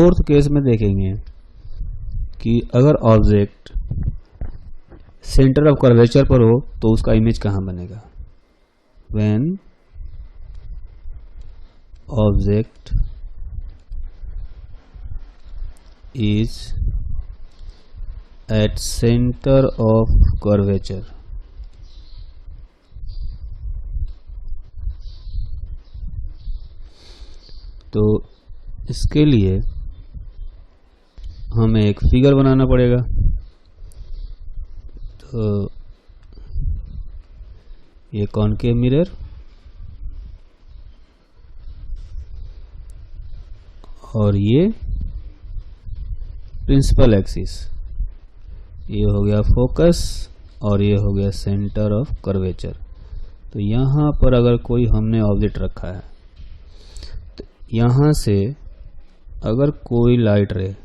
Fourth case में देखेंगे कि अगर ऑब्जेक्ट सेंटर ऑफ कर्वेचर पर हो तो उसका इमेज कहाँ बनेगा। When object is at centre of curvature, तो इसके लिए हमें एक फिगर बनाना पड़ेगा। तो ये कॉनकेव मिरर और ये प्रिंसिपल एक्सिस, ये हो गया फोकस और ये हो गया सेंटर ऑफ कर्वेचर। तो यहाँ पर अगर कोई हमने ऑब्जेक्ट रखा है तो यहाँ से अगर कोई लाइट रे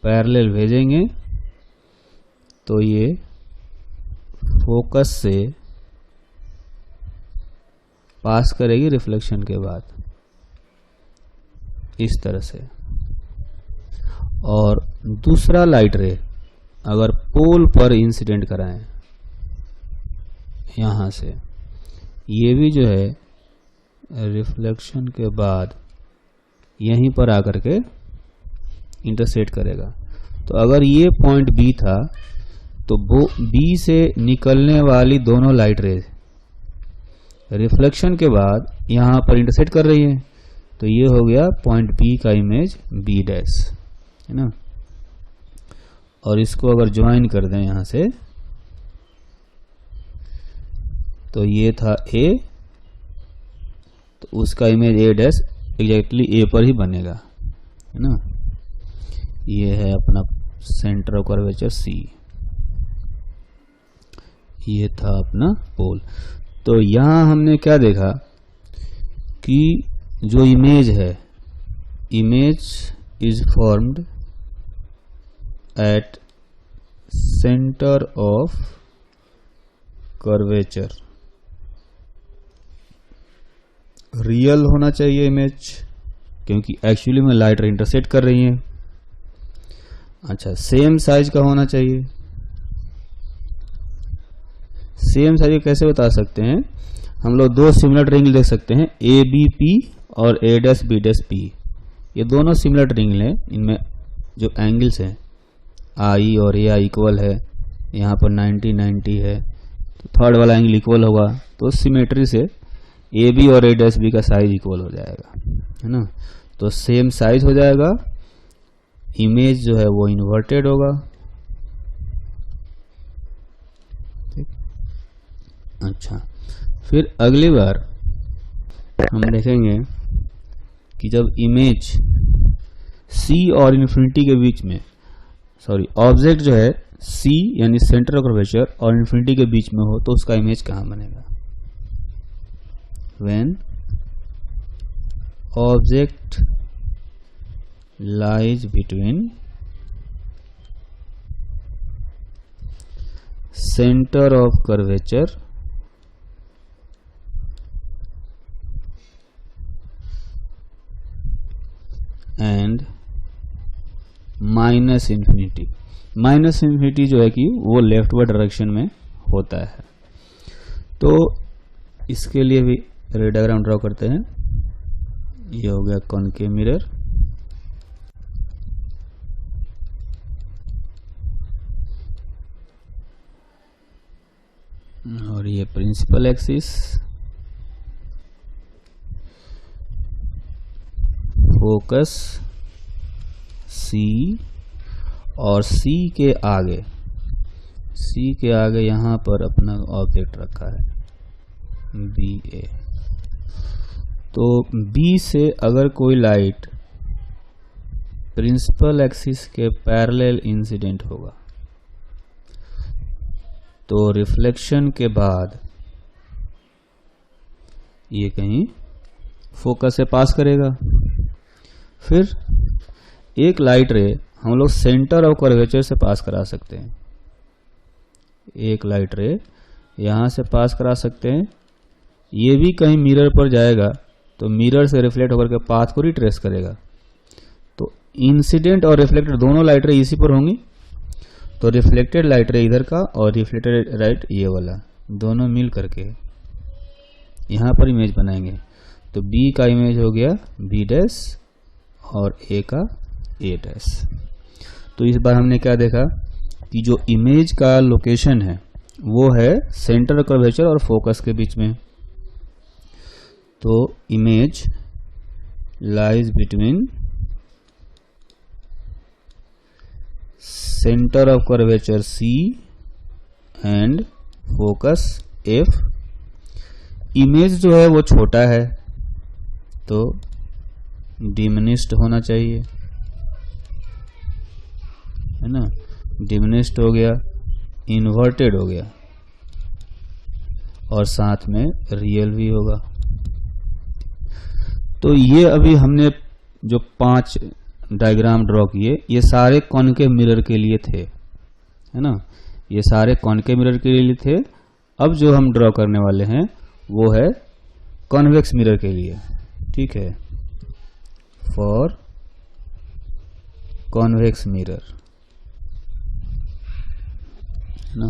पैरेलल भेजेंगे तो ये फोकस से पास करेगी रिफ्लेक्शन के बाद इस तरह से, और दूसरा लाइट रे अगर पोल पर इंसिडेंट कराएं यहाँ से, ये भी जो है रिफ्लेक्शन के बाद यहीं पर आकर के इंटरसेक्ट करेगा। तो अगर ये पॉइंट बी था तो वो बी से निकलने वाली दोनों लाइट रेज रिफ्लेक्शन के बाद यहाँ पर इंटरसेक्ट कर रही है, तो ये हो गया पॉइंट बी का इमेज बी डैश, है ना। और इसको अगर ज्वाइन कर दें यहाँ से तो ये था ए, तो उसका इमेज ए डैश एग्जैक्टली ए पर ही बनेगा, है ना। ये है अपना सेंटर ऑफ कर्वेचर सी, ये था अपना पोल। तो यहाँ हमने क्या देखा कि जो इमेज है, image is formed at centre of curvature. Real होना चाहिए इमेज, क्योंकि एक्चुअली में लाइट इंटरसेक्ट कर रही है। अच्छा, सेम साइज का होना चाहिए। सेम साइज कैसे बता सकते हैं, हम लोग दो सिमिलर ट्रायंगल देख सकते हैं, ए बी पी और ए डैश बी डैश पी। ये दोनों सिमिलर ट्रायंगल हैं, इनमें जो एंगल्स हैं आई और ए आई इक्वल है, यहाँ पर 90 90 है, तो थर्ड वाला एंगल इक्वल होगा, तो सिमेट्री से ए बी और ए डैश बी का साइज इक्वल हो जाएगा, है ना। तो सेम साइज हो जाएगा, इमेज जो है वो इन्वर्टेड होगा। अच्छा, फिर अगली बार हम देखेंगे कि जब इमेज सी और इन्फिनिटी के बीच में, सॉरी ऑब्जेक्ट जो है सी यानी सेंटर ऑफ कर्वेचर और इन्फिनिटी के बीच में हो तो उसका इमेज कहाँ बनेगा। When object lies between center of curvature and minus infinity. Minus infinity जो है कि वो लेफ्टवर्ड डायरेक्शन में होता है। तो इसके लिए भी रे डायग्राम ड्रॉ करते हैं। ये हो गया कॉनकेव मिरर, और ये प्रिंसिपल एक्सिस, फोकस सी, और सी के आगे यहाँ पर अपना ऑब्जेक्ट रखा है बी ए। तो बी से अगर कोई लाइट प्रिंसिपल एक्सिस के पैरेलल इंसिडेंट होगा तो रिफ्लेक्शन के बाद ये कहीं फोकस से पास करेगा। फिर एक लाइट रे हम लोग सेंटर ऑफ कर्वेचर से पास करा सकते हैं। एक लाइट रे यहाँ से पास करा सकते हैं, ये भी कहीं मिरर पर जाएगा तो मिरर से रिफ्लेक्ट होकर के पाथ को रिट्रेस करेगा। इंसिडेंट और रिफ्लेक्टेड दोनों लाइट रे इसी पर होंगी, तो रिफ्लेक्टेड लाइट रे इधर का और रिफ्लेक्टेड लाइट ये वाला दोनों मिल करके यहां पर इमेज बनाएंगे। तो बी का इमेज हो गया बी डैश और ए का ए डैश। तो इस बार हमने क्या देखा कि जो इमेज का लोकेशन है वो है सेंटर कर्वेचर और फोकस के बीच में। तो image lies between centre of curvature C and focus F। Image जो है वो छोटा है तो डिमिनिश्ड होना चाहिए, है ना। डिमिनिश्ड हो गया, इन्वर्टेड हो गया और साथ में रियल भी होगा। तो ये अभी हमने जो 5 डायग्राम ड्रॉ किए ये सारे कॉनकेव मिरर के लिए थे, है ना। ये सारे कॉनकेव मिरर के लिए थे। अब जो हम ड्रॉ करने वाले हैं वो है कॉन्वेक्स मिरर के लिए, ठीक है, फॉर कॉन्वेक्स मिरर, है ना।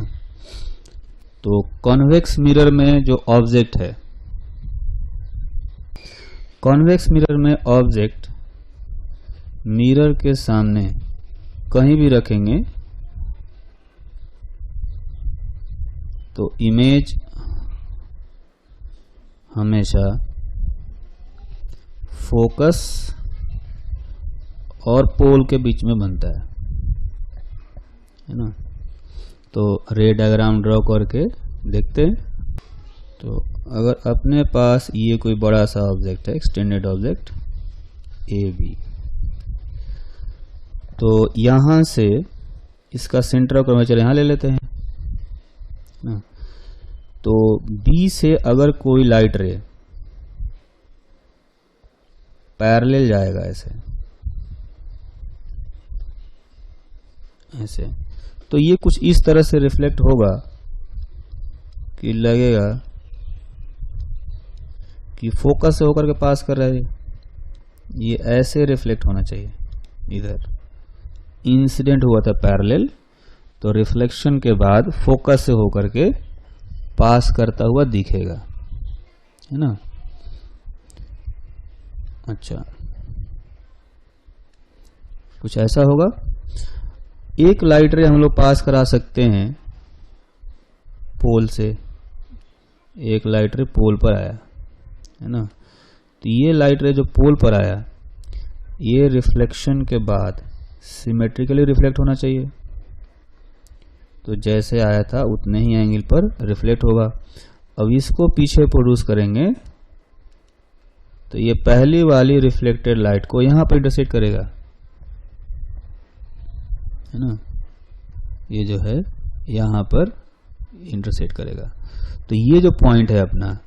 तो कॉन्वेक्स मिरर में जो ऑब्जेक्ट है, कॉन्वेक्स मिरर में ऑब्जेक्ट मिरर के सामने कहीं भी रखेंगे तो इमेज हमेशा फोकस और पोल के बीच में बनता है ना। तो रे डायग्राम ड्रॉ करके देखते हैं। तो अगर अपने पास ये कोई बड़ा सा ऑब्जेक्ट है, एक्सटेंडेड ऑब्जेक्ट ए बी, तो यहां से इसका सेंटर ऑफ कर्वेचर यहां ले लेते हैं ना। तो बी से अगर कोई लाइट रे पैरेलल जाएगा ऐसे, तो ये कुछ इस तरह से रिफ्लेक्ट होगा कि लगेगा कि फोकस से होकर के पास कर रहा है। ये ऐसे रिफ्लेक्ट होना चाहिए। इधर इंसिडेंट हुआ था पैरेलल, तो रिफ्लेक्शन के बाद फोकस से होकर के पास करता हुआ दिखेगा, है ना। अच्छा, कुछ ऐसा होगा। एक लाइट रे हम लोग पास करा सकते हैं पोल से, एक लाइट रे पोल पर आया, है ना। तो ये लाइट रे जो पोल पर आया ये रिफ्लेक्शन के बाद सिमेट्रिकली रिफ्लेक्ट होना चाहिए। तो जैसे आया था उतने ही एंगल पर रिफ्लेक्ट होगा। अब इसको पीछे प्रोड्यूस करेंगे तो ये पहली वाली रिफ्लेक्टेड लाइट को यहां पर इंटरसेक्ट करेगा, है ना। ये जो है यहां पर इंटरसेक्ट करेगा। तो ये जो पॉइंट है अपना,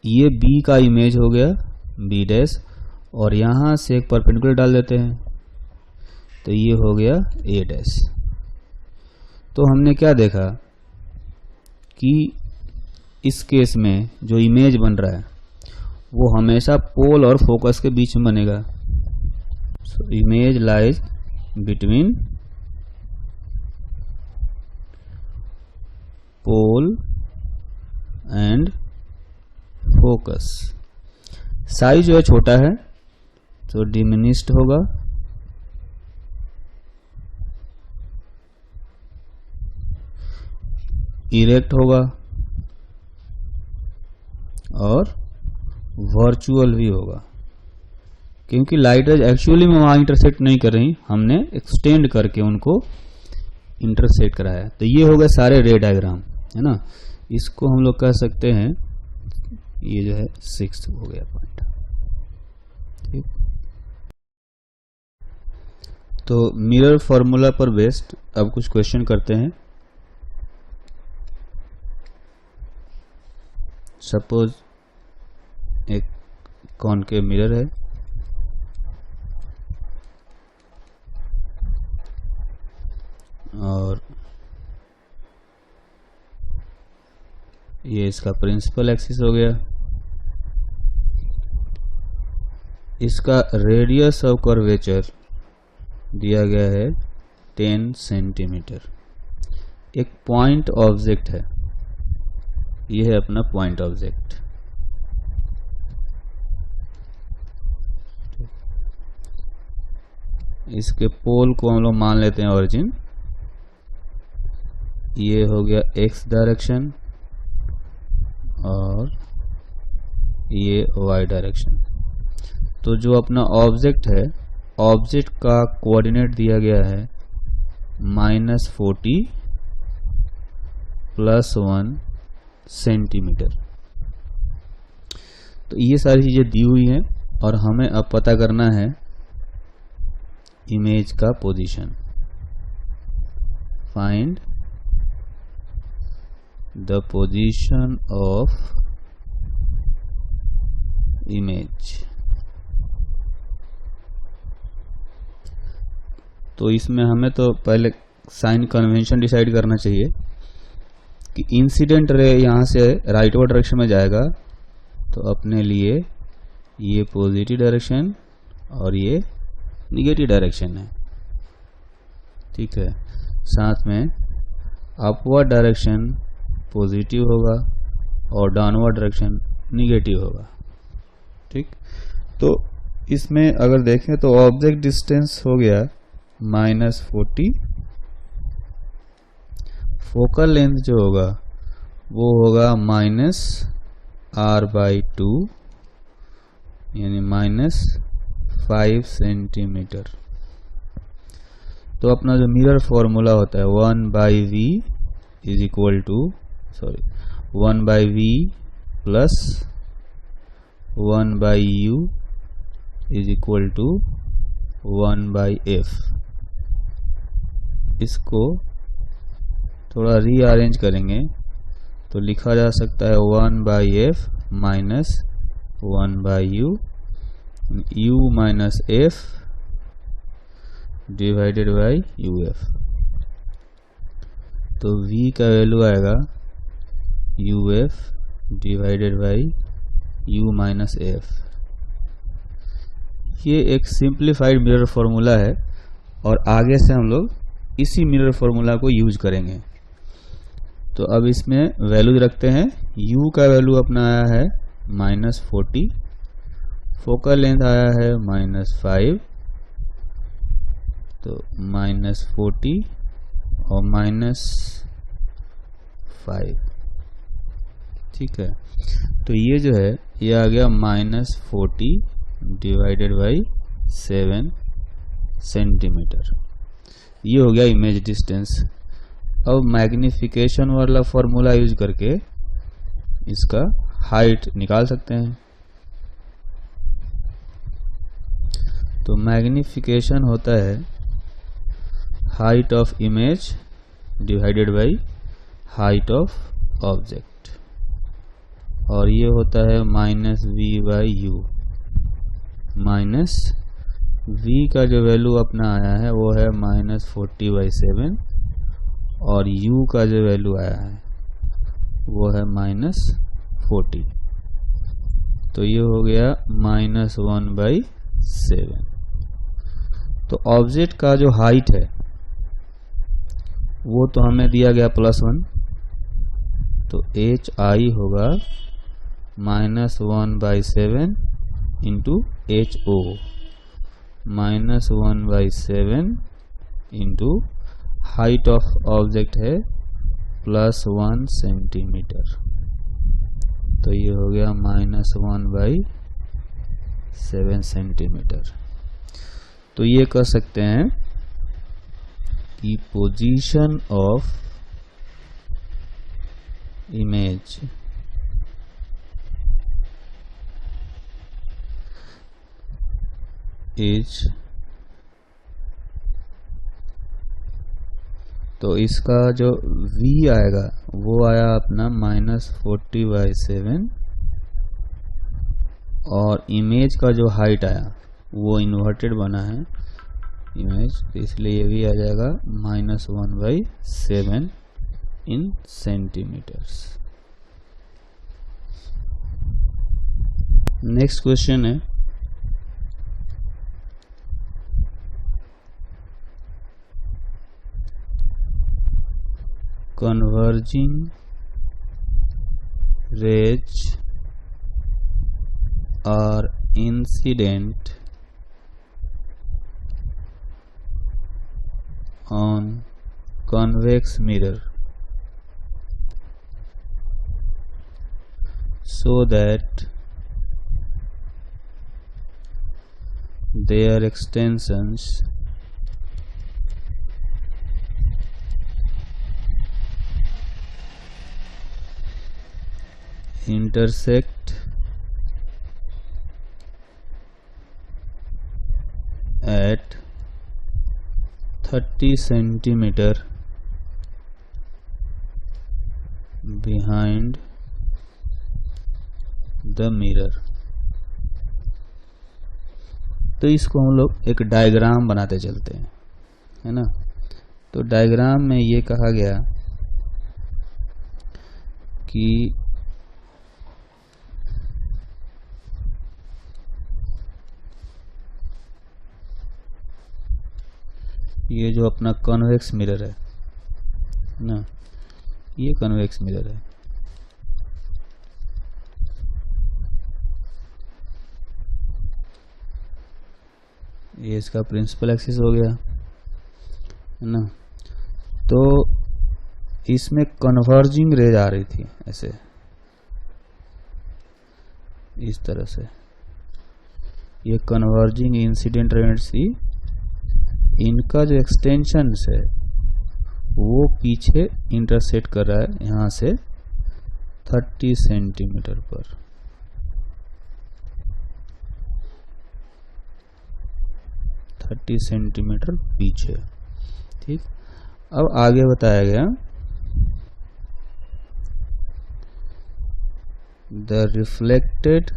ये बी का इमेज हो गया बी डैश, और यहां से एक परपेंडिकुलर डाल देते हैं तो ये हो गया ए डैश। तो हमने क्या देखा कि इस केस में जो इमेज बन रहा है वो हमेशा पोल और फोकस के बीच में बनेगा। So image lies between pole and focus. Size जो है छोटा है तो डिमिनिश्ड होगा, इरेक्ट होगा और वर्चुअल भी होगा, क्योंकि लाइट रेज एक्चुअली में वहां इंटरसेक्ट नहीं कर रही, हमने एक्सटेंड करके उनको इंटरसेक्ट कराया। तो ये हो गए सारे रे डायग्राम, है ना। इसको हम लोग कह सकते हैं, ये जो है 6 हो गया पॉइंट, ठीक। तो मिरर फॉर्मूला पर बेस्ड अब कुछ क्वेश्चन करते हैं। सपोज एक कॉनकेव मिरर है, और ये इसका प्रिंसिपल एक्सिस हो गया। इसका रेडियस ऑफ कर्वेचर दिया गया है 10 सेंटीमीटर। एक पॉइंट ऑब्जेक्ट है, यह है अपना पॉइंट ऑब्जेक्ट। इसके पोल को हम लोग मान लेते हैं ओरिजिन। ये हो गया x डायरेक्शन और ये y डायरेक्शन। तो जो अपना ऑब्जेक्ट है, ऑब्जेक्ट का कोऑर्डिनेट दिया गया है -40 + 1 सेंटीमीटर। तो ये सारी चीजें दी हुई हैं और हमें अब पता करना है इमेज का position. Find the position of image. तो इसमें हमें तो पहले साइन कन्वेंशन डिसाइड करना चाहिए कि इंसिडेंट रे यहाँ से राइटवर्ड डायरेक्शन में जाएगा, तो अपने लिए ये पॉजिटिव डायरेक्शन और ये निगेटिव डायरेक्शन है। ठीक है, साथ में अपवर्ड डायरेक्शन पॉजिटिव होगा और डाउनवर्ड डायरेक्शन निगेटिव होगा। ठीक, तो इसमें अगर देखें तो ऑब्जेक्ट डिस्टेंस हो गया -40, फोकल लेंथ जो होगा वो होगा -r/2 यानी -5 सेंटीमीटर। तो अपना जो मिरर फॉर्मूला होता है 1/v प्लस 1/u = 1/f। इसको थोड़ा रीअरेंज करेंगे तो लिखा जा सकता है 1/f minus 1/u, u minus f divided by uf। तो v का वैल्यू आएगा uf divided by u minus f। ये एक सिंप्लीफाइड मिरर फॉर्मूला है और आगे से हम लोग इसी मिरर फॉर्मूला को यूज करेंगे। तो अब इसमें वैल्यू रखते हैं। u का वैल्यू अपना आया है -40, फोकल लेंथ आया है -5, तो -40 और -5। ठीक है, तो ये जो है ये आ गया -40 डिवाइडेड बाई 7 सेंटीमीटर। ये हो गया इमेज डिस्टेंस। अब मैग्निफिकेशन वाला फॉर्मूला यूज करके इसका हाइट निकाल सकते हैं। तो मैग्निफिकेशन होता है height of image divided by height of object, और ये होता है -v/u। माइनस v का जो वैल्यू अपना आया है वो है -40/7 और u का जो वैल्यू आया है वो है -40। तो ये हो गया -1/7। तो ऑब्जेक्ट का जो हाइट है वो तो हमें दिया गया +1, तो hi होगा -1/7 into ho, -1/7 into height of object है +1 सेंटीमीटर। तो ये हो गया -1/7 सेंटीमीटर। तो ये कह सकते हैं कि पोजीशन ऑफ इमेज इज, तो इसका जो v आएगा वो आया अपना -40/7 और इमेज का जो हाइट आया वो इन्वर्टेड बना है इमेज, तो इसलिए ये भी आ जाएगा -1/7 इन सेंटीमीटर्स। नेक्स्ट क्वेश्चन है converging rays are incident on convex mirror so that their extensions intersect at 30 centimeter behind the mirror। तो इसको हम लोग एक डायग्राम बनाते चलते हैं, है ना। तो डायग्राम में ये कहा गया कि ये जो अपना कॉन्वेक्स मिरर है ना, ये कॉन्वेक्स मिरर है। ये इसका प्रिंसिपल एक्सिस हो गया, है ना। तो इसमें कन्वर्जिंग रेज आ रही थी ऐसे, इस तरह से। ये कन्वर्जिंग इंसिडेंट रेज थी। इनका जो एक्सटेंशन है वो पीछे इंटरसेक्ट कर रहा है यहाँ से 30 सेंटीमीटर पर। सेंटीमीटर पीछे, ठीक। अब आगे बताया गया the reflected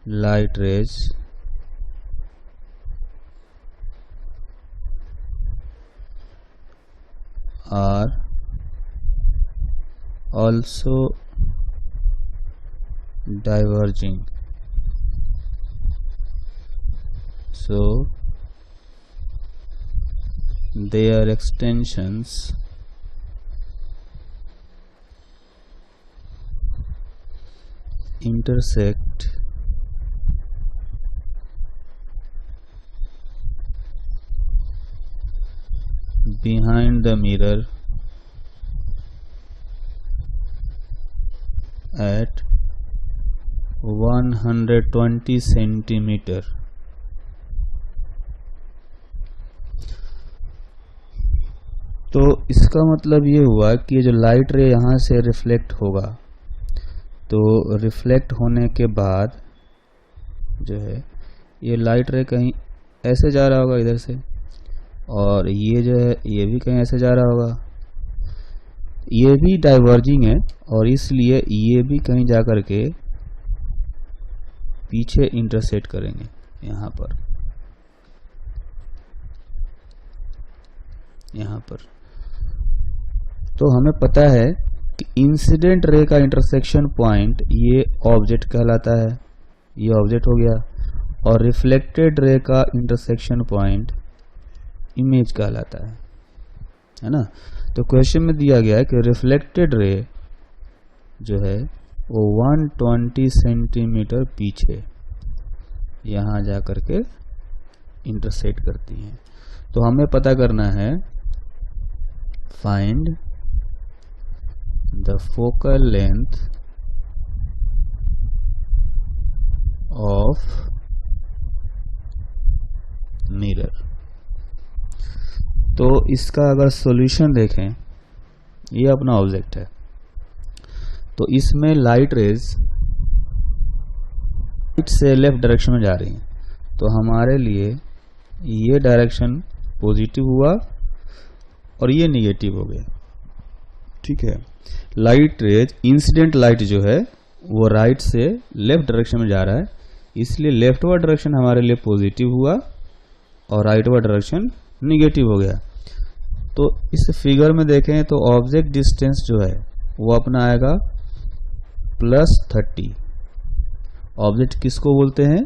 light rays are also diverging, so their extensions intersect behind the mirror at 120 centimetre. तो इसका मतलब ये हुआ कि जो लाइट रे यहाँ से रिफ्लेक्ट होगा, तो रिफ्लेक्ट होने के बाद जो है ये लाइट रे कहीं ऐसे जा रहा होगा इधर से, और ये जो है ये भी कहीं ऐसे जा रहा होगा। ये भी डाइवर्जिंग है और इसलिए ये भी कहीं जा कर के पीछे इंटरसेक्ट करेंगे यहाँ पर, यहाँ पर। तो हमें पता है कि इंसिडेंट रे का इंटरसेक्शन पॉइंट ये ऑब्जेक्ट कहलाता है, ये ऑब्जेक्ट हो गया, और रिफ्लेक्टेड रे का इंटरसेक्शन पॉइंट इमेज कहलाता है ना। तो क्वेश्चन में दिया गया है कि रिफ्लेक्टेड रे जो है वो 120 सेंटीमीटर पीछे यहाँ जा करके इंटरसेक्ट करती है। तो हमें पता करना है find the focal length of mirror. तो इसका अगर सॉल्यूशन देखें, ये अपना ऑब्जेक्ट है, तो इसमें लाइट रेज राइट से लेफ्ट डायरेक्शन में जा रही हैं। तो हमारे लिए ये डायरेक्शन पॉजिटिव हुआ और ये निगेटिव हो गया, ठीक है। लाइट रेज इंसिडेंट लाइट जो है वो राइट से लेफ्ट डायरेक्शन में जा रहा है, इसलिए लेफ्टवर्ड डायरेक्शन हमारे लिए पॉजिटिव हुआ और राइटवर्ड डायरेक्शन निगेटिव हो गया। तो इस फिगर में देखें तो ऑब्जेक्ट डिस्टेंस जो है वो अपना आएगा +30। ऑब्जेक्ट किसको बोलते हैं?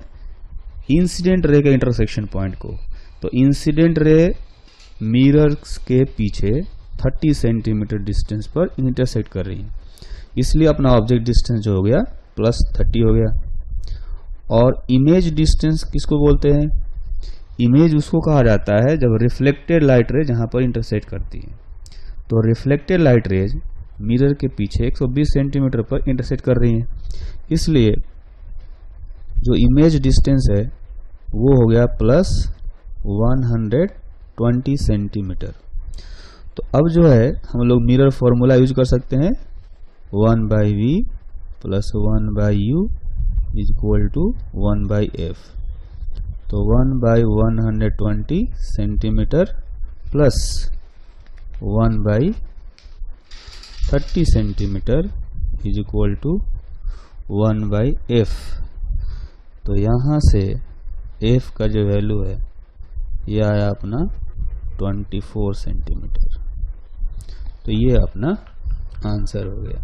इंसिडेंट रे के इंटरसेक्शन पॉइंट को। तो इंसिडेंट रे मिरर्स के पीछे 30 सेंटीमीटर डिस्टेंस पर इंटरसेक्ट कर रही हैं, इसलिए अपना ऑब्जेक्ट डिस्टेंस जो हो गया +30 हो गया। और इमेज डिस्टेंस किसको बोलते हैं? इमेज उसको कहा जाता है जब रिफ्लेक्टेड लाइट रेज जहां पर इंटरसेक्ट करती है। तो रिफ्लेक्टेड लाइट रेज मिरर के पीछे 120 सेंटीमीटर पर इंटरसेक्ट कर रही हैं, इसलिए जो इमेज डिस्टेंस है वो हो गया +120 सेंटीमीटर। तो अब जो है हम लोग मिरर फॉर्मूला यूज कर सकते हैं, 1/v + 1/u = 1/f। तो 1/120 सेंटीमीटर प्लस 1/30 सेंटीमीटर = 1/f। तो यहाँ से f का जो वैल्यू है यह आया अपना 24 सेंटीमीटर। तो ये अपना आंसर हो गया।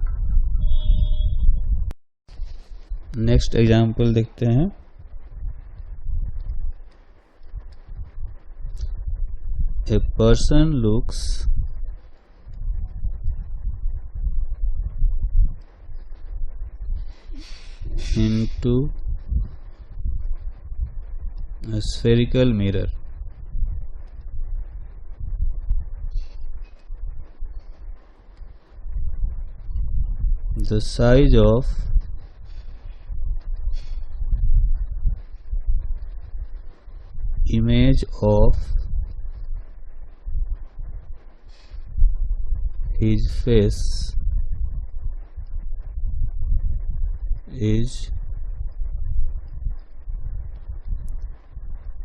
नेक्स्ट एग्जाम्पल देखते हैं। A person looks into a spherical mirror. The size of image of his face is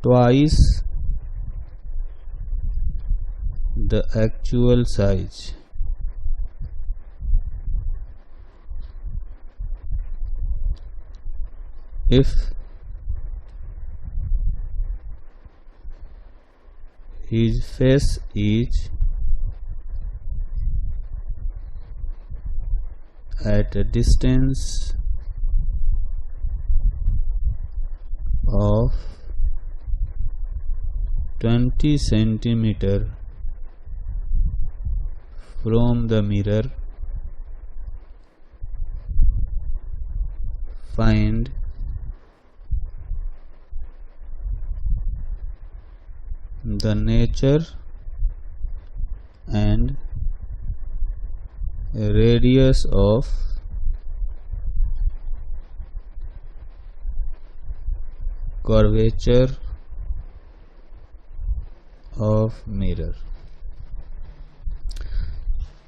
twice the actual size. If his face is at a distance of 20 centimeter from the mirror, find the nature and radius of curvature of mirror।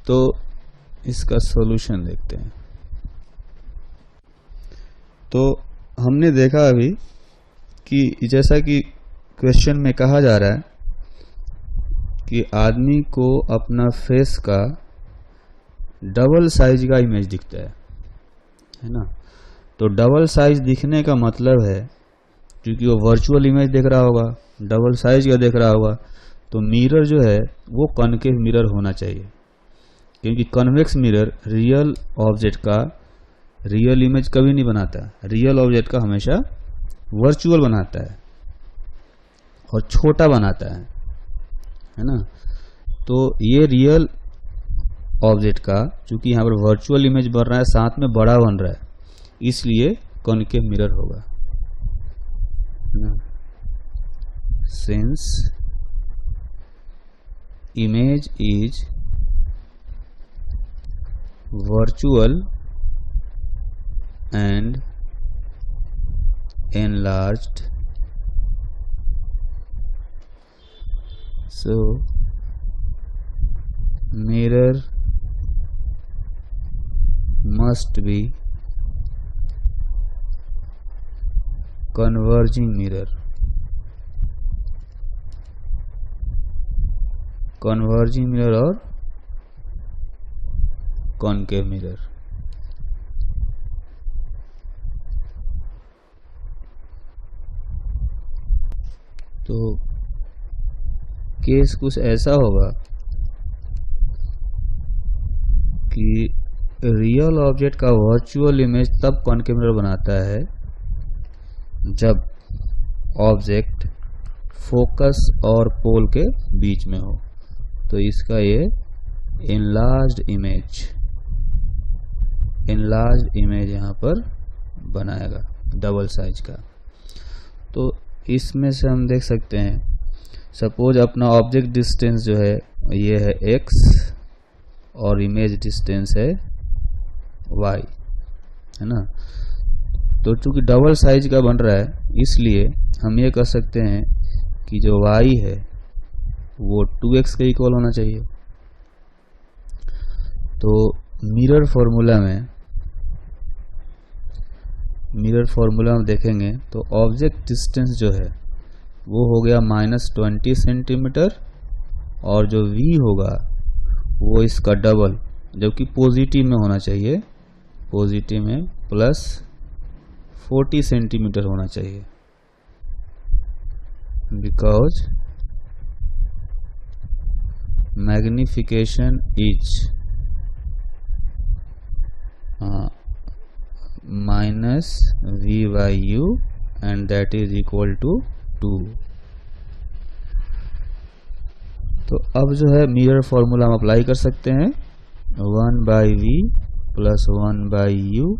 तो इसका solution देखते हैं। तो हमने देखा अभी कि जैसा कि क्वेश्चन में कहा जा रहा है कि आदमी को अपना फेस का डबल साइज का इमेज दिखता है ना। तो डबल साइज दिखने का मतलब है क्योंकि वो वर्चुअल इमेज देख रहा होगा, डबल साइज का देख रहा होगा, तो मिरर जो है वो कॉनकेव मिरर होना चाहिए, क्योंकि कन्वेक्स मिरर रियल ऑब्जेक्ट का रियल इमेज कभी नहीं बनाता। रियल ऑब्जेक्ट का हमेशा वर्चुअल बनाता है और छोटा बनाता है ना। तो ये रियल ऑब्जेक्ट का चूंकि यहाँ पर वर्चुअल इमेज बन रहा है, साथ में बड़ा बन रहा है, इसलिए कॉनकेव मिरर होगा ना। Since image is virtual and enlarged, so mirror must be converging mirror, converging mirror और कॉनकेव मिरर। तो केस कुछ ऐसा होगा कि रियल ऑब्जेक्ट का वर्चुअल इमेज तब कॉनकेव मिरर बनाता है जब ऑब्जेक्ट फोकस और पोल के बीच में हो, तो इसका ये एनलार्ज्ड इमेज यहाँ पर बनाएगा डबल साइज का। तो इसमें से हम देख सकते हैं, सपोज अपना ऑब्जेक्ट डिस्टेंस जो है ये है x और इमेज डिस्टेंस है y, है ना। तो चूंकि डबल साइज का बन रहा है, इसलिए हम ये कह सकते हैं कि जो y है वो 2x के इक्वल होना चाहिए। तो मिरर फॉर्मूला में देखेंगे तो ऑब्जेक्ट डिस्टेंस जो है वो हो गया -20 सेंटीमीटर, और जो v होगा वो इसका डबल, जबकि पॉजिटिव में होना चाहिए, पॉजिटिव में +40 सेंटीमीटर होना चाहिए, because magnification is -v/u and that is equal to 2। तो अब जो है मिरर फॉर्मूला हम अप्लाई कर सकते हैं, 1/v + 1/u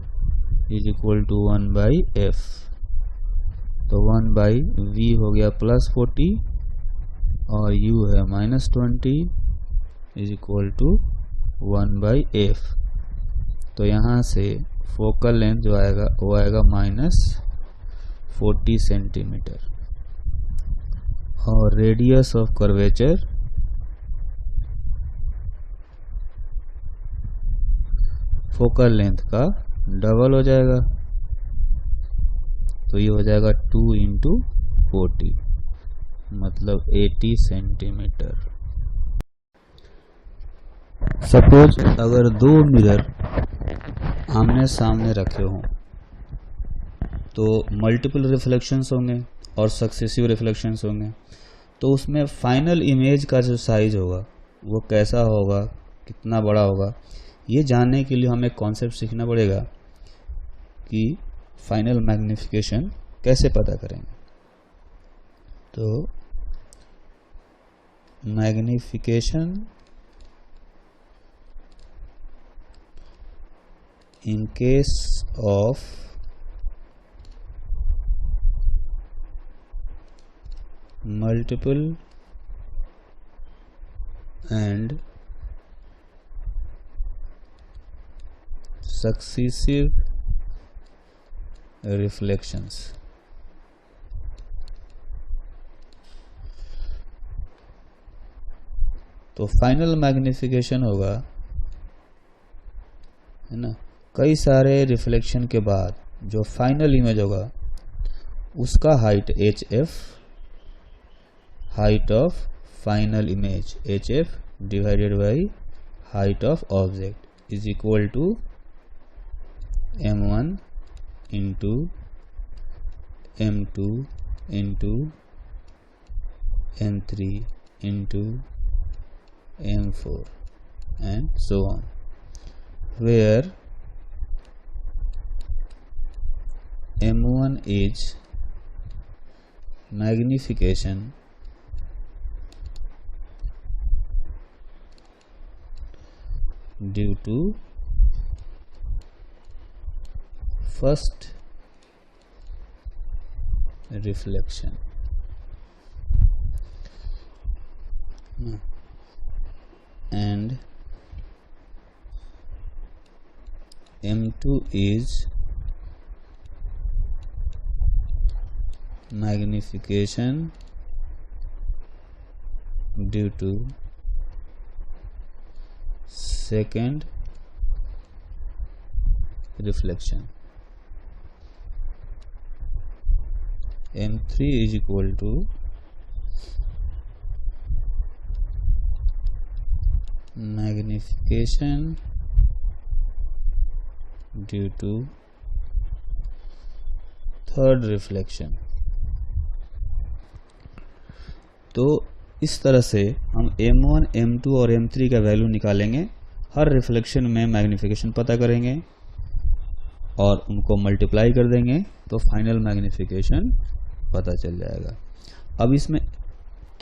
is equal to 1/f। तो 1/v हो गया +40 और u है -20 इज इक्वल टू 1/f। तो यहाँ से फोकल लेंथ जो आएगा वो आएगा -40 सेंटीमीटर, और radius of curvature focal length का डबल हो जाएगा, तो ये हो जाएगा 2 × 40 मतलब 80 सेंटीमीटर। सपोज अगर दो मिरर आमने सामने रखे हों तो मल्टीपल रिफ्लेक्शंस होंगे और सक्सेसिव रिफ्लेक्शंस होंगे, तो उसमें फाइनल इमेज का जो साइज होगा वो कैसा होगा, कितना बड़ा होगा, ये जानने के लिए हमें कॉन्सेप्ट सीखना पड़ेगा कि फाइनल मैग्निफिकेशन कैसे पता करेंगे। तो magnification in case of multiple and successive reflections, तो फाइनल मैग्निफिकेशन होगा, है ना, कई सारे रिफ्लेक्शन के बाद जो फाइनल इमेज होगा उसका height hf, height of final image hf divided by height of object is equal to m1 into m2 into m3 into m4 and so on, where m1 is magnification due to first reflection, and m2 is magnification due to second reflection, m3 is equal to magnification due to third reflection। तो इस तरह से हम m1, m2 और m3 का value निकालेंगे, हर reflection में magnification पता करेंगे और उनको मल्टीप्लाई कर देंगे तो फाइनल मैग्निफिकेशन पता चल जाएगा। अब इसमें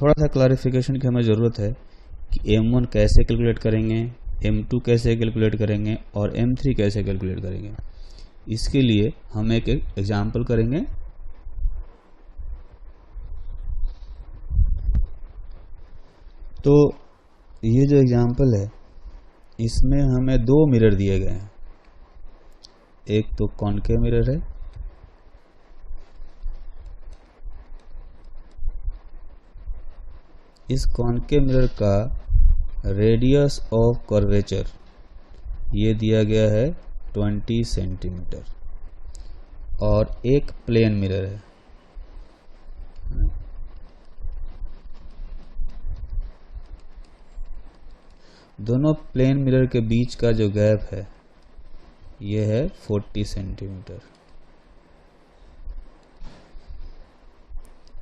थोड़ा सा क्लैरिफिकेशन की हमें ज़रूरत है कि M1 कैसे कैलकुलेट करेंगे, M2 कैसे कैलकुलेट करेंगे और M3 कैसे कैलकुलेट करेंगे। इसके लिए हम एक एग्जाम्पल करेंगे। तो ये जो एग्जाम्पल है इसमें हमें दो मिरर दिए गए हैं, एक तो कॉनकेव मिरर है, इस कॉनकेव मिरर का रेडियस ऑफ कर्वेचर ये दिया गया है 20 सेंटीमीटर, और एक प्लेन मिरर है। दोनों प्लेन मिरर के बीच का जो गैप है ये है 40 सेंटीमीटर।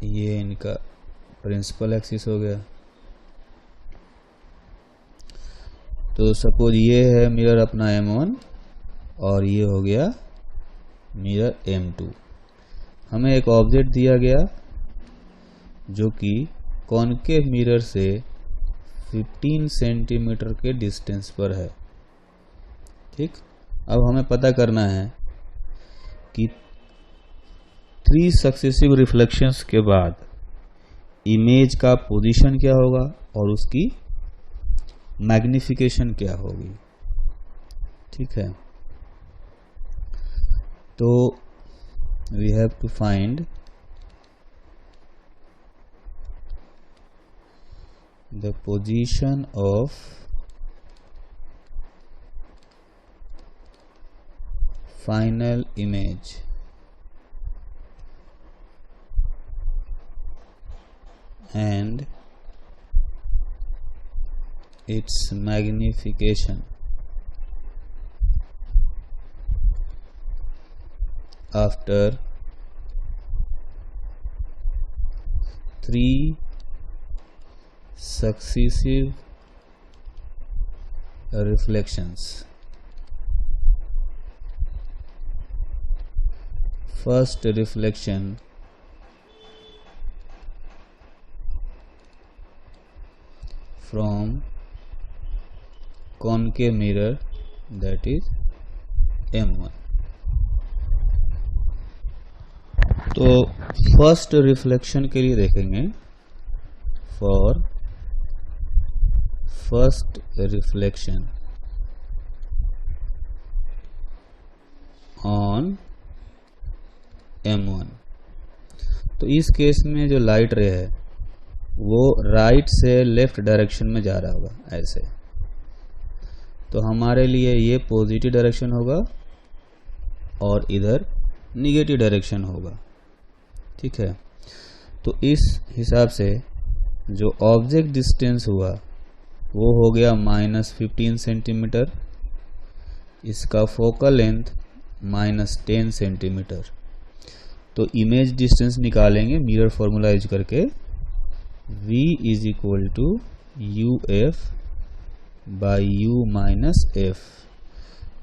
ये इनका प्रिंसिपल एक्सिस हो गया। तो सपोज ये है मिरर अपना M1 और ये हो गया मिरर M2। हमें एक ऑब्जेक्ट दिया गया जो कि कॉनकेव मिरर से 15 सेंटीमीटर के डिस्टेंस पर है। ठीक, अब हमें पता करना है कि 3 सक्सेसिव रिफ्लेक्शंस के बाद इमेज का पोजीशन क्या होगा और उसकी मैग्निफिकेशन क्या होगी। ठीक है, तो we have to find the position of final image and its magnification after 3 successive reflections. First reflection from concave mirror, that is M1. तो फर्स्ट रिफ्लेक्शन के लिए देखेंगे, for first reflection on M1। तो इस केस में जो light रे है वो राइट से लेफ्ट डायरेक्शन में जा रहा होगा ऐसे। तो हमारे लिए ये पॉजिटिव डायरेक्शन होगा और इधर निगेटिव डायरेक्शन होगा। ठीक है, तो इस हिसाब से जो ऑब्जेक्ट डिस्टेंस हुआ वो हो गया -15 सेंटीमीटर, इसका फोकल लेंथ -10 सेंटीमीटर। तो इमेज डिस्टेंस निकालेंगे मिरर फॉर्मूला यूज करके, V = UF by U - F।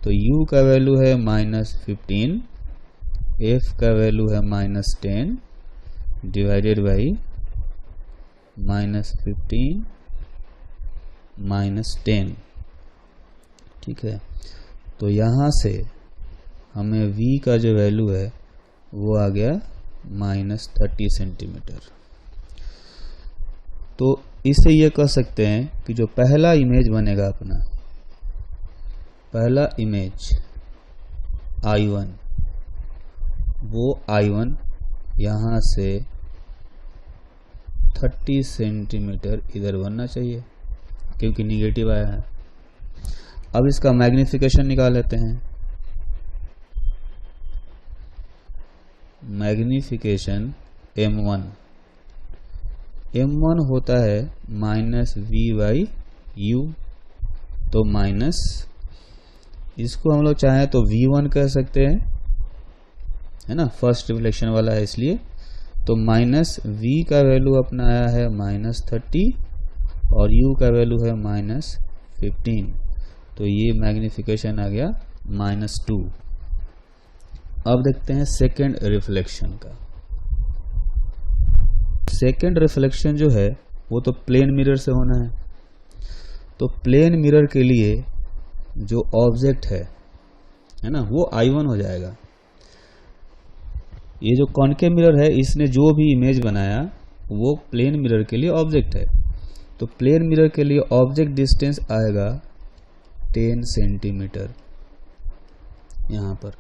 तो U का वैल्यू है -15, F का वैल्यू है -10 डिवाइडेड बाई -15 -10। ठीक है, तो यहाँ से हमें V का जो वैल्यू है वो आ गया -30 सेंटीमीटर। तो इससे ये कह सकते हैं कि जो पहला इमेज बनेगा अपना, पहला इमेज I1, वो I1 यहाँ से 30 सेंटीमीटर इधर बनना चाहिए क्योंकि निगेटिव आया है। अब इसका मैग्निफिकेशन निकाल लेते हैं। मैग्निफिकेशन M1 होता है -V/U। तो माइनस, इसको हम लोग चाहें तो V1 कह सकते हैं, है ना, फर्स्ट रिफ्लेक्शन वाला है इसलिए। तो -V का वैल्यू अपना आया है -30 और U का वैल्यू है -15। तो ये मैग्निफिकेशन आ गया -2। अब देखते हैं सेकेंड रिफ्लेक्शन का। सेकंड रिफ्लेक्शन जो है वो तो प्लेन मिरर से होना है। तो प्लेन मिरर के लिए जो ऑब्जेक्ट है ना, वो I1 हो जाएगा। ये जो कॉनकेव मिरर है, इसने जो भी इमेज बनाया वो प्लेन मिरर के लिए ऑब्जेक्ट है। तो प्लेन मिरर के लिए ऑब्जेक्ट डिस्टेंस आएगा 10 सेंटीमीटर यहाँ पर।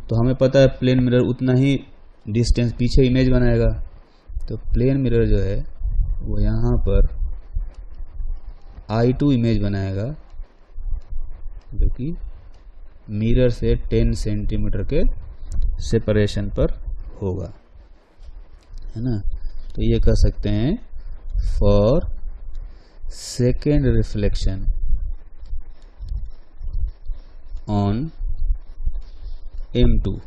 तो हमें पता है प्लेन मिरर उतना ही डिस्टेंस पीछे इमेज बनाएगा। तो प्लेन मिरर जो है वो यहाँ पर I2 इमेज बनाएगा, जो कि मिरर से 10 सेंटीमीटर के सेपरेशन पर होगा, है ना। तो ये कह सकते हैं for second reflection on M2,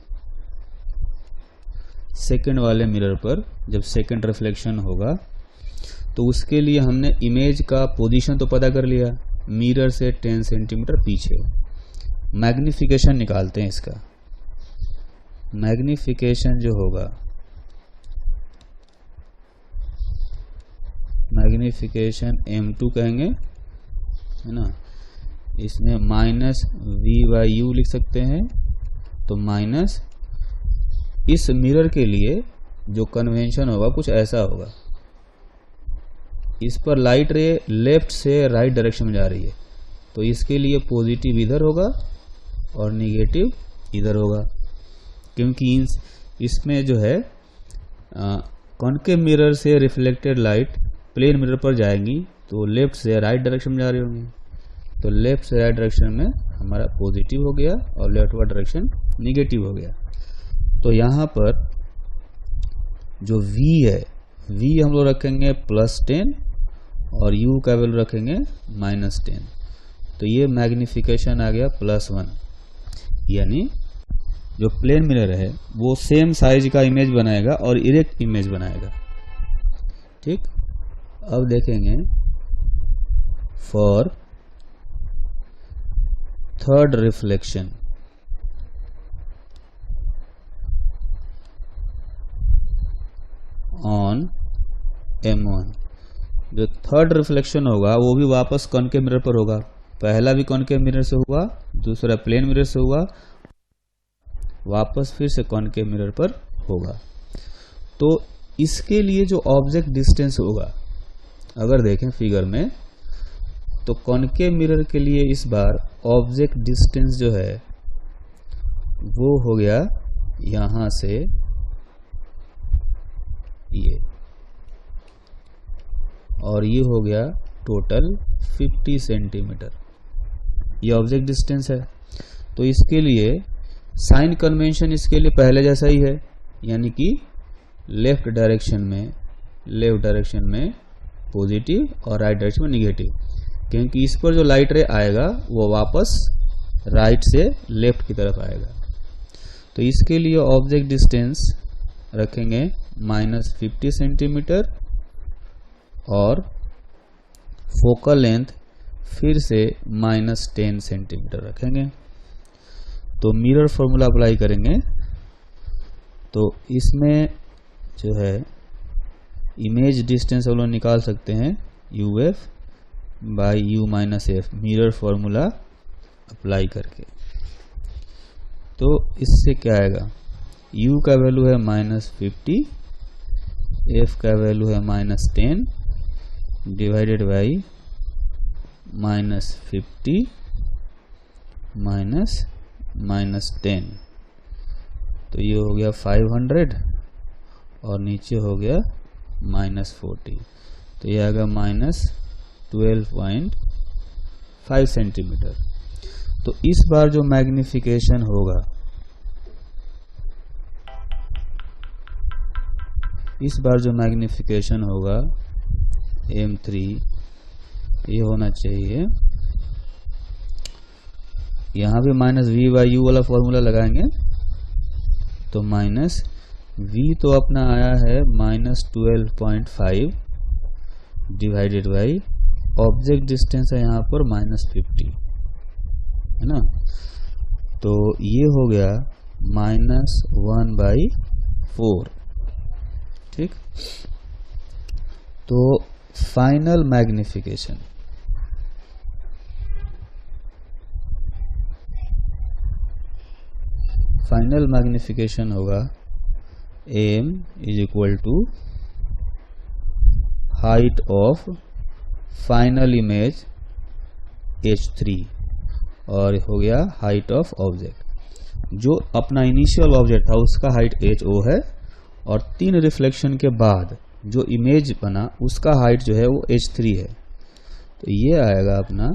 second वाले मिरर पर जब सेकेंड रिफ्लेक्शन होगा तो उसके लिए हमने इमेज का पोजीशन तो पता कर लिया, मिरर से 10 सेंटीमीटर पीछे। मैग्निफिकेशन निकालते हैं इसका। मैग्निफिकेशन जो होगा, मैग्निफिकेशन M2 कहेंगे, है ना। इसमें -v/u लिख सकते हैं। तो माइनस, इस मिरर के लिए जो कन्वेंशन होगा कुछ ऐसा होगा, इस पर लाइट रे लेफ्ट से राइट डायरेक्शन में जा रही है, तो इसके लिए पॉजिटिव इधर होगा और निगेटिव इधर होगा, क्योंकि इसमें जो है कॉनकेव मिरर से रिफ्लेक्टेड लाइट प्लेन मिरर पर जाएंगी तो लेफ्ट से राइट डायरेक्शन में जा रही होंगी। तो लेफ्ट से राइट डायरेक्शन में हमारा पॉजिटिव हो गया और लेफ्टवर्ड डायरेक्शन निगेटिव हो गया। तो यहाँ पर जो v है, v हम लोग रखेंगे +10 और u का वैल्यू रखेंगे -10। तो ये मैग्निफिकेशन आ गया +1, यानी जो प्लेन मिरर है वो सेम साइज का इमेज बनाएगा और इरेक्ट इमेज बनाएगा। ठीक, अब देखेंगे for third reflection on M1। जो थर्ड रिफ्लेक्शन होगा वो भी वापस कॉनकेव मिरर पर होगा। पहला भी कॉनकेव मिरर से हुआ, दूसरा प्लेन मिरर से हुआ, वापस फिर से कॉनकेव मिरर पर होगा। तो इसके लिए जो ऑब्जेक्ट डिस्टेंस होगा, अगर देखें फिगर में, तो कॉनकेव मिरर के लिए इस बार ऑब्जेक्ट डिस्टेंस जो है वो हो गया यहां से ये, और ये हो गया टोटल 50 सेंटीमीटर। ये ऑब्जेक्ट डिस्टेंस है। तो इसके लिए साइन कन्वेंशन इसके लिए पहले जैसा ही है, यानी कि लेफ्ट डायरेक्शन में पॉजिटिव और राइट डायरेक्शन में निगेटिव, क्योंकि इस पर जो लाइट रे आएगा वो वापस राइट से लेफ्ट की तरफ आएगा। तो इसके लिए ऑब्जेक्ट डिस्टेंस रखेंगे -50 सेंटीमीटर और फोकल लेंथ फिर से -10 सेंटीमीटर रखेंगे। तो मिरर फॉर्मूला अप्लाई करेंगे तो इसमें जो है इमेज डिस्टेंस हम लोग निकाल सकते हैं UF by U-F, mirror formula apply करके। तो इससे क्या आएगा, U का वैल्यू है -50, F का वैल्यू है -10 डिवाइडेड बाई -50 -10। तो ये हो गया 500 और नीचे हो गया -40। तो ये आएगा -12.5 सेंटीमीटर। तो इस बार जो मैग्निफिकेशन होगा, M3 ये होना चाहिए, यहाँ भी -v/u वाला फॉर्मूला लगाएंगे। तो -v तो अपना आया है -12.5 डिवाइडेड बाई ऑब्जेक्ट डिस्टेंस है यहाँ पर -50, है ना। तो ये हो गया -1/4। ठीक, तो फाइनल मैग्निफिकेशन, फाइनल मैग्निफिकेशन होगा m is equal to height of final image h3 और हो गया हाइट ऑफ ऑब्जेक्ट। जो अपना इनिशियल ऑब्जेक्ट था उसका हाइट ho है और 3 रिफ्लेक्शन के बाद जो इमेज बना उसका हाइट जो है वो h3 है। तो ये आएगा अपना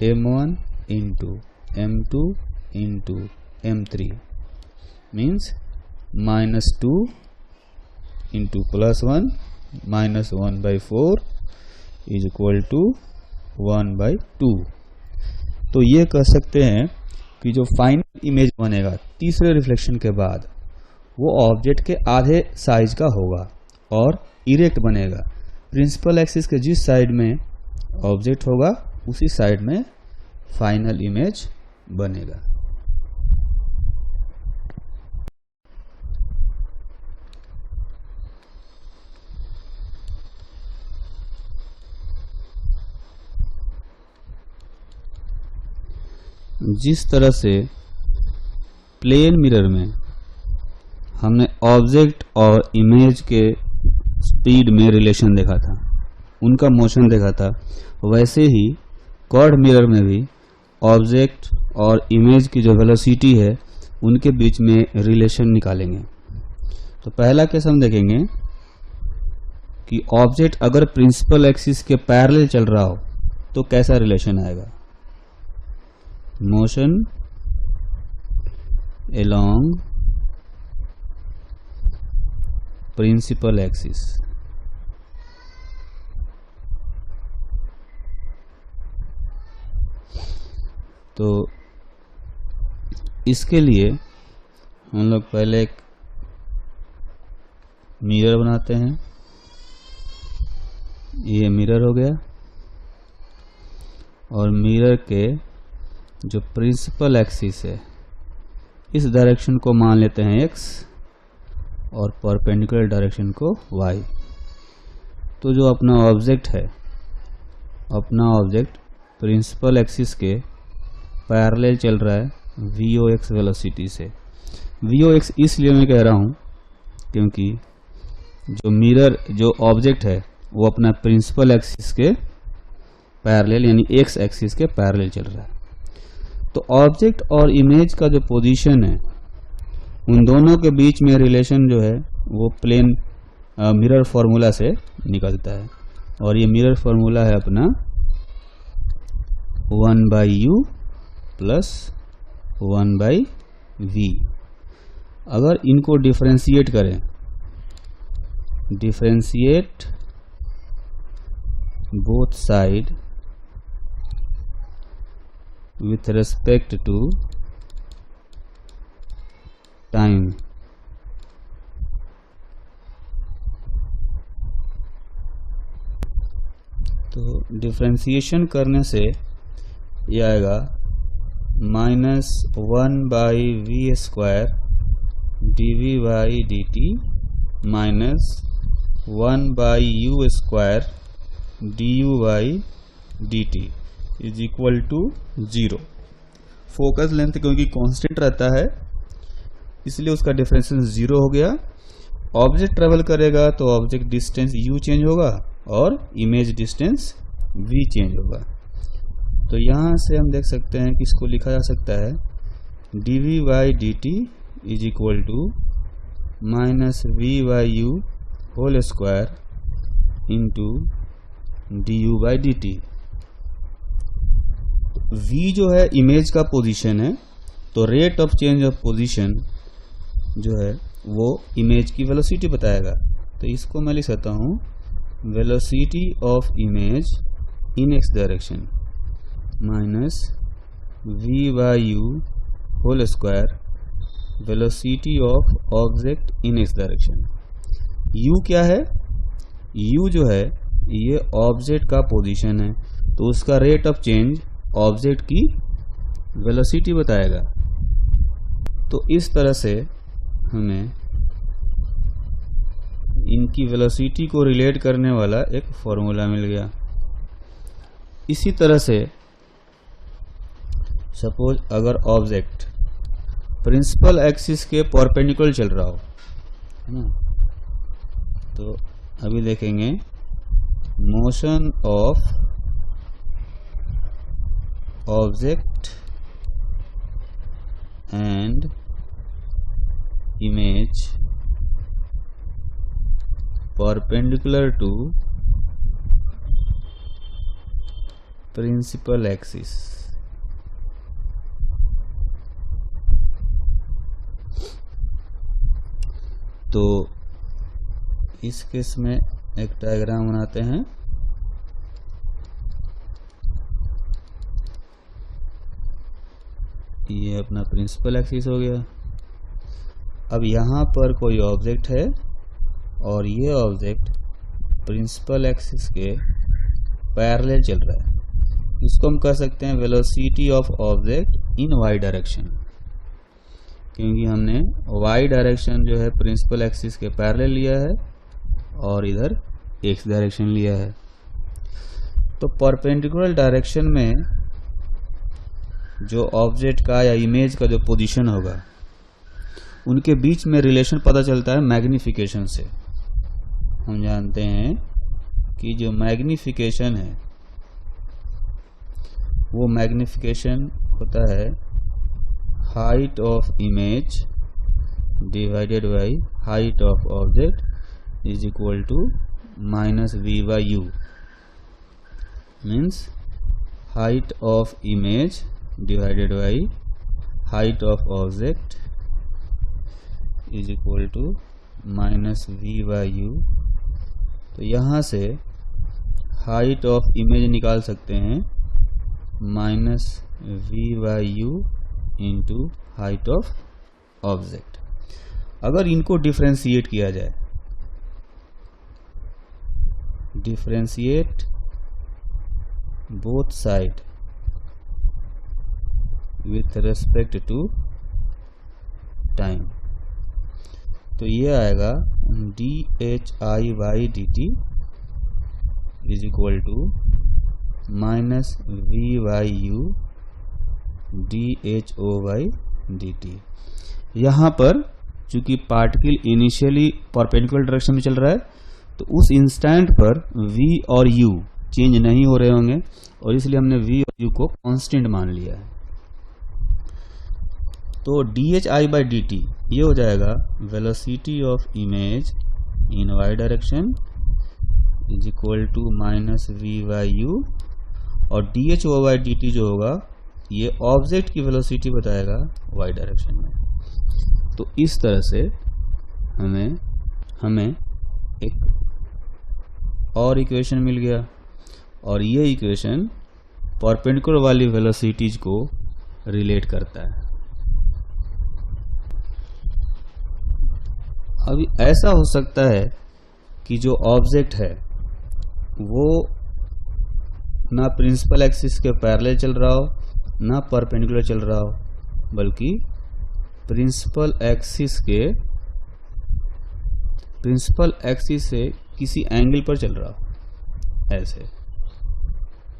m1 into m2 into m3 means -2 into +1 -1/4 is equal to 1/2। तो ये कह सकते हैं कि जो फाइनल इमेज बनेगा तीसरे रिफ्लेक्शन के बाद वो ऑब्जेक्ट के आधे साइज का होगा और इरेक्ट बनेगा। प्रिंसिपल एक्सिस के जिस साइड में ऑब्जेक्ट होगा उसी साइड में फाइनल इमेज बनेगा। जिस तरह से प्लेन मिरर में हमने ऑब्जेक्ट और इमेज के स्पीड में रिलेशन देखा था, उनका मोशन देखा था, वैसे ही कर्व मिरर में भी ऑब्जेक्ट और इमेज की जो वेलोसिटी है उनके बीच में रिलेशन निकालेंगे। तो पहला केस हम देखेंगे कि ऑब्जेक्ट अगर प्रिंसिपल एक्सिस के पैरेलल चल रहा हो तो कैसा रिलेशन आएगा। मोशन along प्रिंसिपल एक्सिस, तो इसके लिए हम लोग पहले एक मिरर बनाते हैं। ये मिरर हो गया और मिरर के जो प्रिंसिपल एक्सिस है इस डायरेक्शन को मान लेते हैं x और परपेंडिकुलर डायरेक्शन को y। तो जो अपना ऑब्जेक्ट है, अपना ऑब्जेक्ट प्रिंसिपल एक्सिस के पैरेलल चल रहा है vox वेलोसिटी से। vox इसलिए मैं कह रहा हूँ क्योंकि जो मिरर जो ऑब्जेक्ट है वो अपना प्रिंसिपल एक्सिस के पैरेलल यानी x एक्सिस के पैरेलल चल रहा है। तो ऑब्जेक्ट और इमेज का जो पोजीशन है उन दोनों के बीच में रिलेशन जो है वो प्लेन मिरर फार्मूला से निकलता है और ये मिरर फार्मूला है अपना 1/u प्लस 1/v। अगर इनको डिफरेंशिएट करें, differentiate both side with respect to time, तो डिफरेंशिएशन करने से ये आएगा -1/v² dv/dt -1/u² du/dt is equal to 0। Focus length क्योंकि कांस्टेंट रहता है इसलिए उसका डिफरेंशिएशन 0 हो गया। ऑब्जेक्ट ट्रेवल करेगा तो ऑब्जेक्ट डिस्टेंस u चेंज होगा और इमेज डिस्टेंस v चेंज होगा। तो यहाँ से हम देख सकते हैं कि इसको लिखा जा सकता है dv/dt is equal to -v/u² into du/dt। v जो है इमेज का पोजीशन है, तो rate of change of position जो है वो इमेज की वेलोसिटी बताएगा। तो इसको मैं लिख सकता हूँ velocity of image in x direction minus v/u² velocity of object in x direction. u क्या है? u जो है ये ऑब्जेक्ट का पोजीशन है, तो उसका रेट ऑफ चेंज ऑब्जेक्ट की वेलोसिटी बताएगा। तो इस तरह से हमें इनकी वेलोसिटी को रिलेट करने वाला एक फॉर्मूला मिल गया। इसी तरह से सपोज अगर ऑब्जेक्ट प्रिंसिपल एक्सिस के परपेंडिकुलर चल रहा हो, है ना, तो अभी देखेंगे motion of object and image perpendicular to principal axis। तो इस केस में एक डायग्राम बनाते हैं। ये अपना प्रिंसिपल एक्सिस हो गया। अब यहाँ पर कोई ऑब्जेक्ट है और ये ऑब्जेक्ट प्रिंसिपल एक्सिस के पैरेलल चल रहा है। इसको हम कह सकते हैं velocity of object in Y direction, क्योंकि हमने वाई डायरेक्शन जो है प्रिंसिपल एक्सिस के पैरेलल लिया है और इधर एक्स डायरेक्शन लिया है। तो परपेंडिकुलर डायरेक्शन में जो ऑब्जेक्ट का या इमेज का जो पोजीशन होगा उनके बीच में रिलेशन पता चलता है मैग्निफिकेशन से। हम जानते हैं कि जो मैग्निफिकेशन है वो मैग्निफिकेशन होता है height of image divided by height of object is equal to minus we by U. Means height of image divided by height of object is equal to minus we by U. तो यहाँ से height of image निकाल सकते हैं minus we by U into height of object. अगर इनको differentiate किया जाए, differentiate both side with respect to time, तो ये आएगा D H i by D T is equal to minus we by U D H O by D T. यहाँ पर चूंकि पार्टिकल इनिशियली परपेंडिकुलर डायरेक्शन में चल रहा है तो उस इंस्टेंट पर v और u चेंज नहीं हो रहे होंगे और इसलिए हमने v और u को कांस्टेंट मान लिया है। तो d H i by D t ये हो जाएगा velocity of image in Y direction is equal to minus we by u, और d H O by D t जो होगा ये ऑब्जेक्ट की वेलोसिटी बताएगा वाई डायरेक्शन में। तो इस तरह से हमें एक और इक्वेशन मिल गया और ये इक्वेशन परपेंडिकुलर वाली वेलोसिटीज को रिलेट करता है। अभी ऐसा हो सकता है कि जो ऑब्जेक्ट है वो ना प्रिंसिपल एक्सिस के पैरेलल चल रहा हो ना परपेंडिकुलर चल रहा हो, बल्कि प्रिंसिपल एक्सिस से किसी एंगल पर चल रहा हो। ऐसे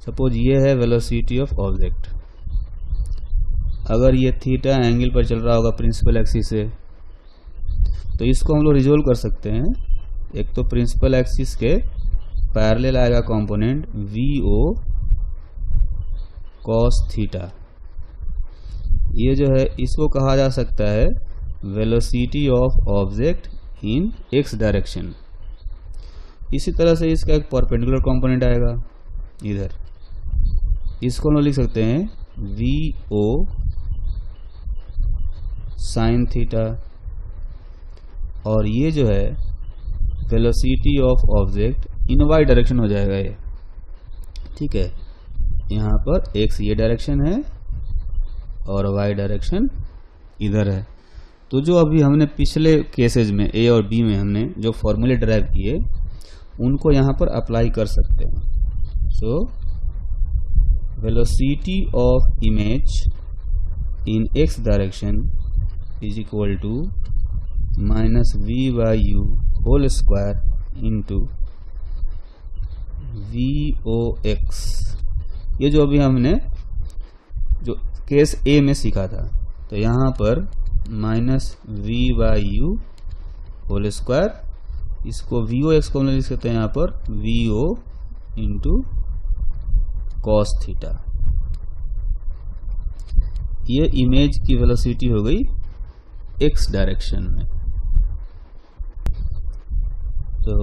सपोज ये है वेलोसिटी ऑफ ऑब्जेक्ट, अगर ये थीटा एंगल पर चल रहा होगा प्रिंसिपल एक्सिस से तो इसको हम लोग रिजोल्व कर सकते हैं। एक तो प्रिंसिपल एक्सिस के पैरेलल आएगा component V O cos theta, ये जो है इसको कहा जा सकता है velocity of object in X direction. इसी तरह से इसका एक परपेंडिकुलर कंपोनेंट आएगा इधर, इसको हम लिख सकते हैं वी ओ साइन थीटा, और ये जो है velocity of object in Y direction हो जाएगा ये। ठीक है, यहाँ पर एक्स ये डायरेक्शन है और वाई डायरेक्शन इधर है। तो जो अभी हमने पिछले केसेज में ए और बी में हमने जो फॉर्मूले ड्राइव किए उनको यहाँ पर अप्लाई कर सकते हैं। So velocity of image in X direction is equal to minus we by U whole square into VOX। ये जो अभी हमने जो केस ए में सीखा था, तो यहाँ पर -V/U होल स्क्वायर, इसको VOX को हम लिख सकते हैं यहाँ पर VO इंटू कॉस थीटा। ये इमेज की वेलोसिटी हो गई x डायरेक्शन में। तो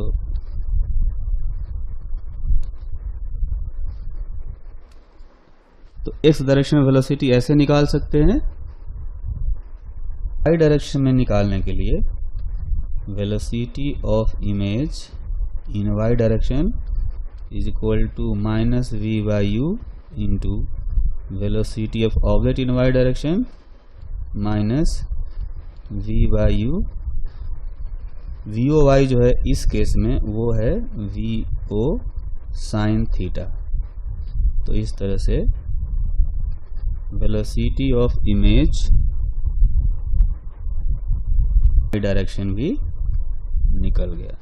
x डायरेक्शन में वेलोसिटी ऐसे निकाल सकते हैं। y डायरेक्शन में निकालने के लिए velocity of image in y direction is equal to -V/U into velocity of object in y direction minus V/U। VOY जो है इस केस में वो है VO साइन थीटा। तो इस तरह से वेलोसिटी ऑफ इमेज डायरेक्शन भी निकल गया।